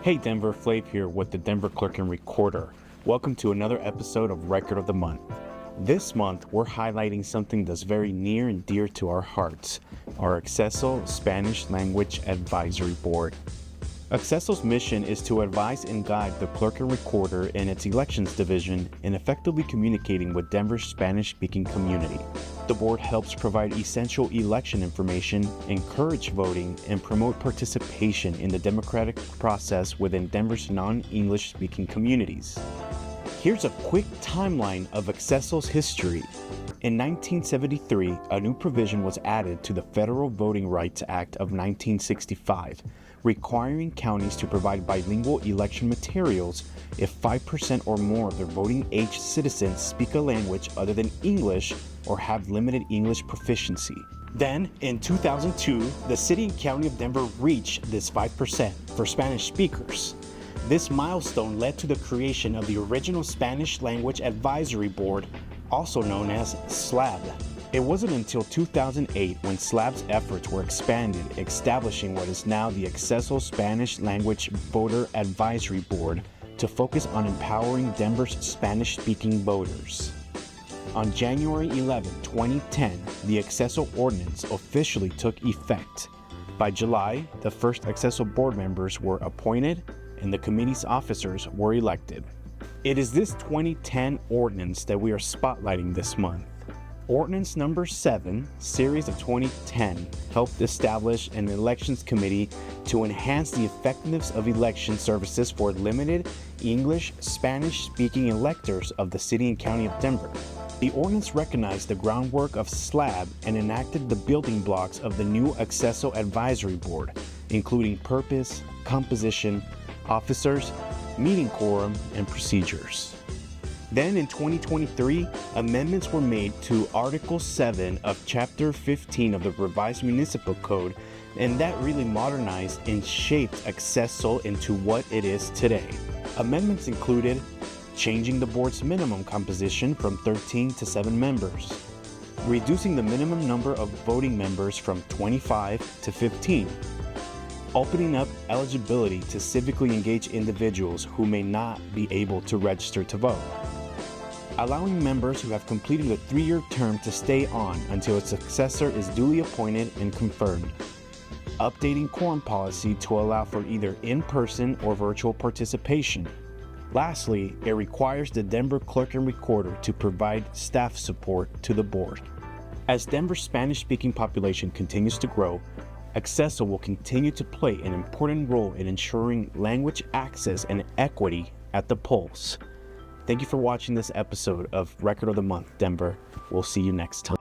Hey Denver, Flav here with the Denver Clerk and Recorder. Welcome to another episode of Record of the Month. This month, we're highlighting something that's very near and dear to our hearts, our Acceso Spanish Language Advisory Board. Acceso's mission is to advise and guide the Clerk and Recorder in its elections division in effectively communicating with Denver's Spanish-speaking community. The board helps provide essential election information, encourage voting, and promote participation in the democratic process within Denver's non-English speaking communities. Here's a quick timeline of Acceso's history. In 1973, a new provision was added to the Federal Voting Rights Act of 1965, requiring counties to provide bilingual election materials if 5% or more of their voting-age citizens speak a language other than English or have limited English proficiency. Then, in 2002, the City and County of Denver reached this 5% for Spanish speakers. This milestone led to the creation of the original Spanish Language Advisory Board, also known as SLAB. It wasn't until 2008 when SLAB's efforts were expanded, establishing what is now the Acceso Spanish Language Voter Advisory Board to focus on empowering Denver's Spanish-speaking voters. On January 11, 2010, the Acceso ordinance officially took effect. By July, the first Acceso board members were appointed and the committee's officers were elected. It is this 2010 ordinance that we are spotlighting this month. Ordinance number 7, series of 2010, helped establish an elections committee to enhance the effectiveness of election services for limited English, Spanish-speaking electors of the City and County of Denver. The ordinance recognized the groundwork of SLAB and enacted the building blocks of the new Acceso Advisory Board, including purpose, composition, officers, meeting quorum, and procedures. Then in 2023, amendments were made to Article 7 of Chapter 15 of the Revised Municipal Code, and that really modernized and shaped Acceso into what it is today. Amendments included changing the board's minimum composition from 13 to 7 members, reducing the minimum number of voting members from 25 to 15, opening up eligibility to civically engaged individuals who may not be able to register to vote, allowing members who have completed a 3-year term to stay on until a successor is duly appointed and confirmed, updating quorum policy to allow for either in-person or virtual participation. Lastly, it requires the Denver Clerk and Recorder to provide staff support to the board. As Denver's Spanish-speaking population continues to grow, Acceso will continue to play an important role in ensuring language access and equity at the polls. Thank you for watching this episode of Record of the Month, Denver. We'll see you next time.